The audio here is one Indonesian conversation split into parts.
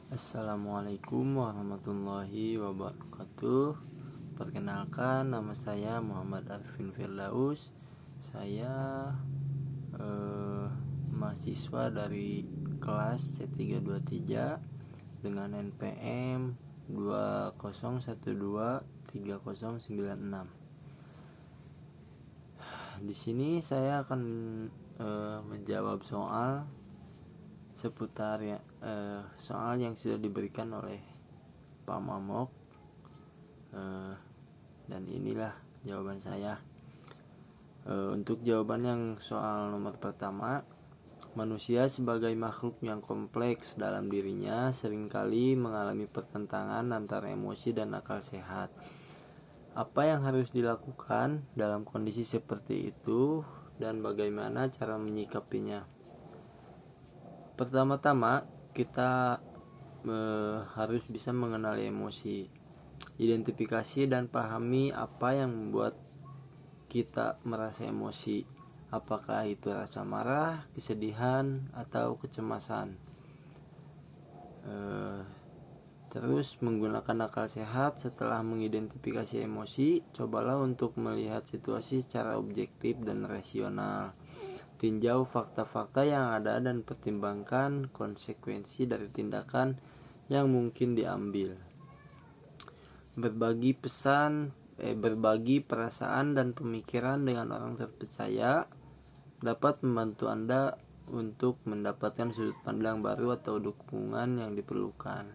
Assalamualaikum warahmatullahi wabarakatuh. Perkenalkan, nama saya Muhammad Arifin Firdaus. Saya mahasiswa dari kelas C323 dengan NPM 20123096. Di sini saya akan menjawab soal seputar soal yang sudah diberikan oleh Pak Mamok, dan inilah jawaban saya. Untuk jawaban yang soal nomor pertama, manusia sebagai makhluk yang kompleks dalam dirinya seringkali mengalami pertentangan antara emosi dan akal sehat. Apa yang harus dilakukan dalam kondisi seperti itu dan bagaimana cara menyikapinya? Pertama-tama kita harus bisa mengenali emosi, identifikasi dan pahami apa yang membuat kita merasa emosi. Apakah itu rasa marah, kesedihan, atau kecemasan. Terus menggunakan akal sehat. Setelah mengidentifikasi emosi, cobalah untuk melihat situasi secara objektif dan rasional. Tinjau fakta-fakta yang ada dan pertimbangkan konsekuensi dari tindakan yang mungkin diambil. Berbagi perasaan dan pemikiran dengan orang terpercaya dapat membantu Anda untuk mendapatkan sudut pandang baru atau dukungan yang diperlukan.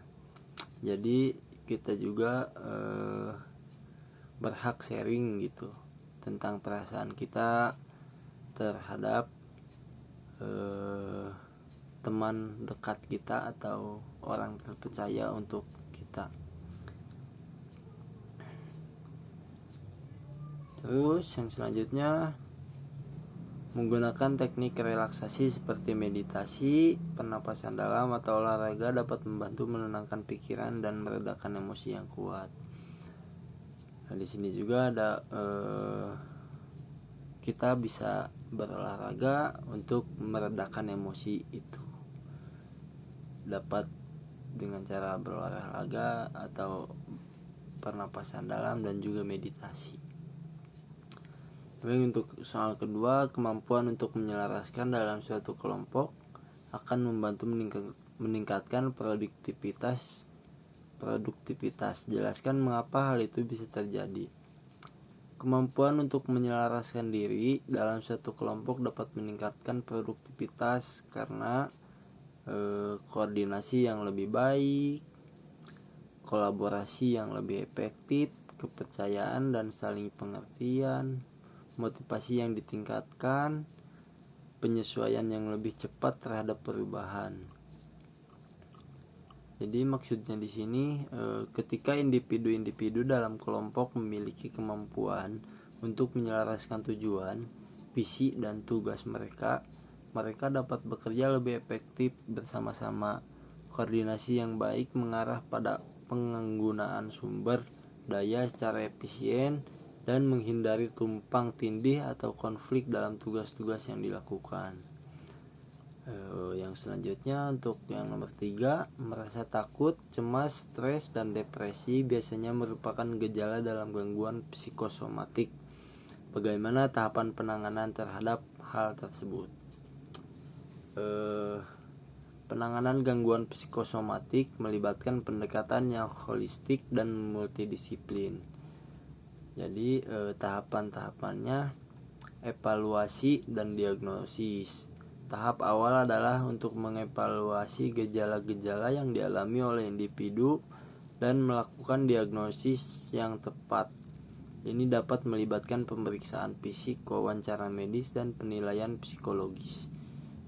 Jadi kita juga berhak sharing gitu tentang perasaan kita terhadap teman dekat kita atau orang terpercaya untuk kita. Terus yang selanjutnya, menggunakan teknik relaksasi seperti meditasi, pernapasan dalam atau olahraga dapat membantu menenangkan pikiran dan meredakan emosi yang kuat. Nah, di sini juga ada kita bisa berolahraga untuk meredakan emosi itu. Dapat dengan cara berolahraga atau pernapasan dalam dan juga meditasi. Untuk soal kedua, kemampuan untuk menyelaraskan dalam suatu kelompok akan membantu meningkatkan produktivitas. Jelaskan mengapa hal itu bisa terjadi. Kemampuan untuk menyelaraskan diri dalam suatu kelompok dapat meningkatkan produktivitas karena koordinasi yang lebih baik, kolaborasi yang lebih efektif, kepercayaan dan saling pengertian, motivasi yang ditingkatkan, penyesuaian yang lebih cepat terhadap perubahan. Jadi maksudnya di sini ketika individu-individu dalam kelompok memiliki kemampuan untuk menyelaraskan tujuan, visi dan tugas mereka dapat bekerja lebih efektif bersama-sama. Koordinasi yang baik mengarah pada penggunaan sumber daya secara efisien dan menghindari tumpang tindih atau konflik dalam tugas-tugas yang dilakukan. Yang selanjutnya, untuk yang nomor 3, merasa takut, cemas, stres, dan depresi biasanya merupakan gejala dalam gangguan psikosomatik. Bagaimana tahapan penanganan terhadap hal tersebut? Penanganan gangguan psikosomatik melibatkan pendekatan yang holistik dan multidisiplin. Jadi tahapan-tahapannya evaluasi dan diagnosis. Tahap awal adalah untuk mengevaluasi gejala-gejala yang dialami oleh individu dan melakukan diagnosis yang tepat. Ini dapat melibatkan pemeriksaan fisik, wawancara medis, dan penilaian psikologis.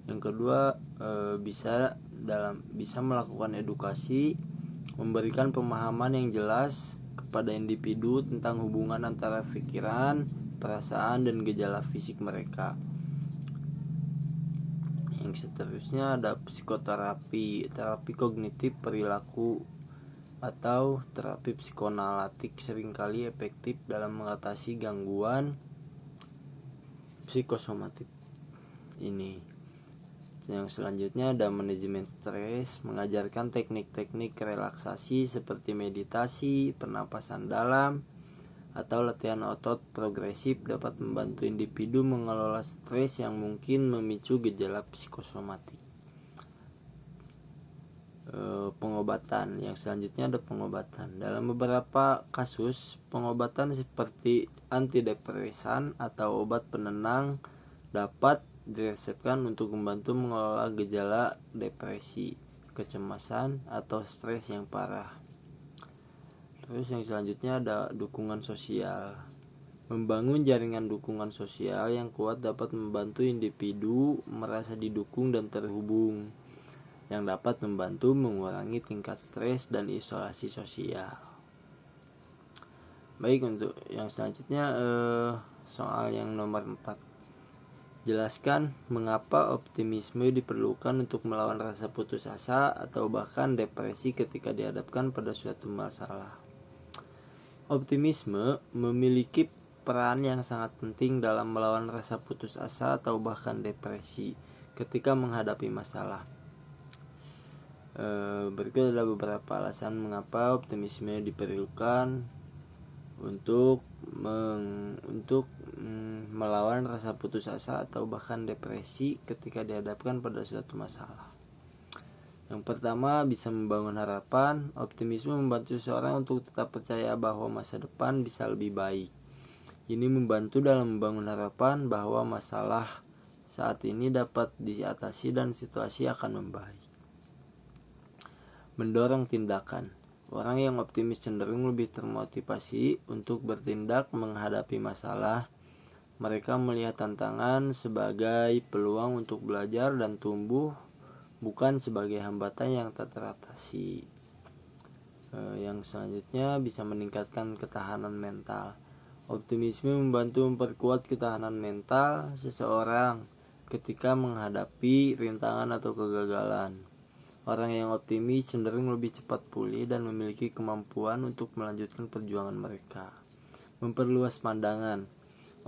Yang kedua, bisa melakukan edukasi, memberikan pemahaman yang jelas pada individu tentang hubungan antara pikiran, perasaan, dan gejala fisik mereka. Yang seterusnya ada psikoterapi, terapi kognitif perilaku atau terapi psikoanalitik seringkali efektif dalam mengatasi gangguan psikosomatik ini. Yang selanjutnya ada manajemen stres, mengajarkan teknik-teknik relaksasi seperti meditasi, pernapasan dalam, atau latihan otot progresif dapat membantu individu mengelola stres yang mungkin memicu gejala psikosomatik. Pengobatan. Yang selanjutnya ada pengobatan. Dalam beberapa kasus, pengobatan seperti antidepresan atau obat penenang dapat diresepkan untuk membantu mengelola gejala depresi, kecemasan, atau stres yang parah. Terus yang selanjutnya ada dukungan sosial. Membangun jaringan dukungan sosial yang kuat dapat membantu individu merasa didukung dan terhubung, yang dapat membantu mengurangi tingkat stres dan isolasi sosial. Baik, untuk yang selanjutnya soal yang nomor 4. Jelaskan mengapa optimisme diperlukan untuk melawan rasa putus asa atau bahkan depresi ketika dihadapkan pada suatu masalah. Optimisme memiliki peran yang sangat penting dalam melawan rasa putus asa atau bahkan depresi ketika menghadapi masalah. Berikut adalah beberapa alasan mengapa optimisme diperlukan untuk melawan rasa putus asa atau bahkan depresi ketika dihadapkan pada suatu masalah. Yang pertama, bisa membangun harapan. Optimisme membantu seseorang untuk tetap percaya bahwa masa depan bisa lebih baik. Ini membantu dalam membangun harapan bahwa masalah saat ini dapat diatasi dan situasi akan membaik. Mendorong tindakan. Orang yang optimis cenderung lebih termotivasi untuk bertindak menghadapi masalah. Mereka melihat tantangan sebagai peluang untuk belajar dan tumbuh, bukan sebagai hambatan yang tak teratasi. Yang selanjutnya bisa meningkatkan ketahanan mental. Optimisme membantu memperkuat ketahanan mental seseorang ketika menghadapi rintangan atau kegagalan. Orang yang optimis cenderung lebih cepat pulih dan memiliki kemampuan untuk melanjutkan perjuangan mereka. Memperluas pandangan.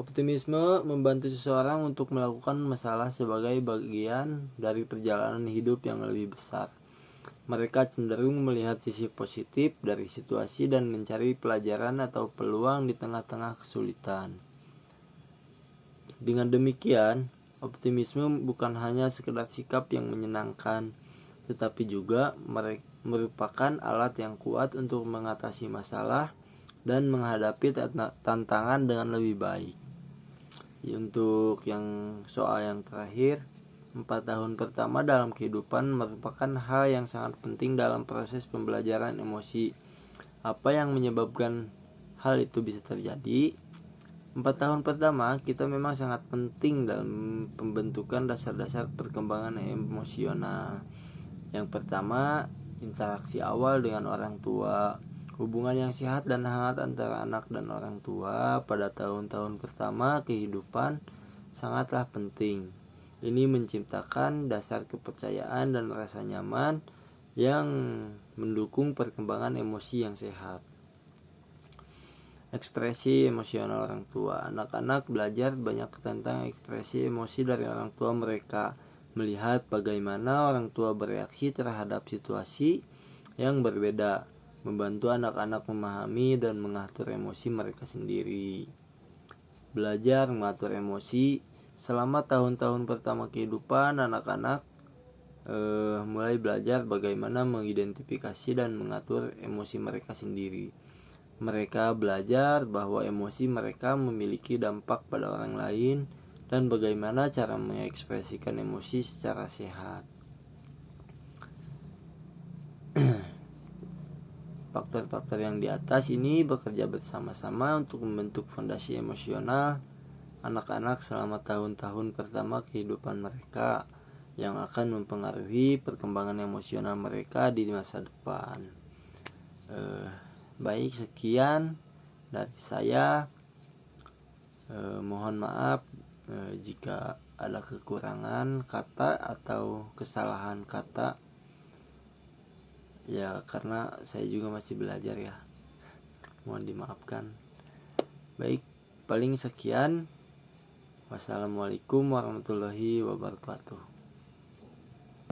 Optimisme membantu seseorang untuk melakukan masalah sebagai bagian dari perjalanan hidup yang lebih besar. Mereka cenderung melihat sisi positif dari situasi dan mencari pelajaran atau peluang di tengah-tengah kesulitan. Dengan demikian, optimisme bukan hanya sekedar sikap yang menyenangkan, tetapi juga merupakan alat yang kuat untuk mengatasi masalah dan menghadapi tantangan dengan lebih baik. Untuk yang soal yang terakhir, 4 tahun pertama dalam kehidupan merupakan hal yang sangat penting dalam proses pembelajaran emosi. Apa yang menyebabkan hal itu bisa terjadi? 4 tahun pertama kita memang sangat penting dalam pembentukan dasar-dasar perkembangan emosional. Yang pertama, interaksi awal dengan orang tua. Hubungan yang sehat dan hangat antara anak dan orang tua pada tahun-tahun pertama kehidupan sangatlah penting. Ini menciptakan dasar kepercayaan dan rasa nyaman yang mendukung perkembangan emosi yang sehat. Ekspresi emosional orang tua. Anak-anak belajar banyak tentang ekspresi emosi dari orang tua mereka, melihat bagaimana orang tua bereaksi terhadap situasi yang berbeda, membantu anak-anak memahami dan mengatur emosi mereka sendiri. Belajar mengatur emosi. Selama tahun-tahun pertama kehidupan, anak-anak mulai belajar bagaimana mengidentifikasi dan mengatur emosi mereka sendiri. Mereka belajar bahwa emosi mereka memiliki dampak pada orang lain dan bagaimana cara mengekspresikan emosi secara sehat. Faktor-faktor yang di atas ini bekerja bersama-sama untuk membentuk fondasi emosional anak-anak selama tahun-tahun pertama kehidupan mereka, yang akan mempengaruhi perkembangan emosional mereka di masa depan. Baik, sekian dari saya. Mohon maaf jika ada kekurangan kata atau kesalahan kata. Ya, karena saya juga masih belajar ya. Mohon dimaafkan. Baik, paling sekian. Wassalamualaikum warahmatullahi wabarakatuh.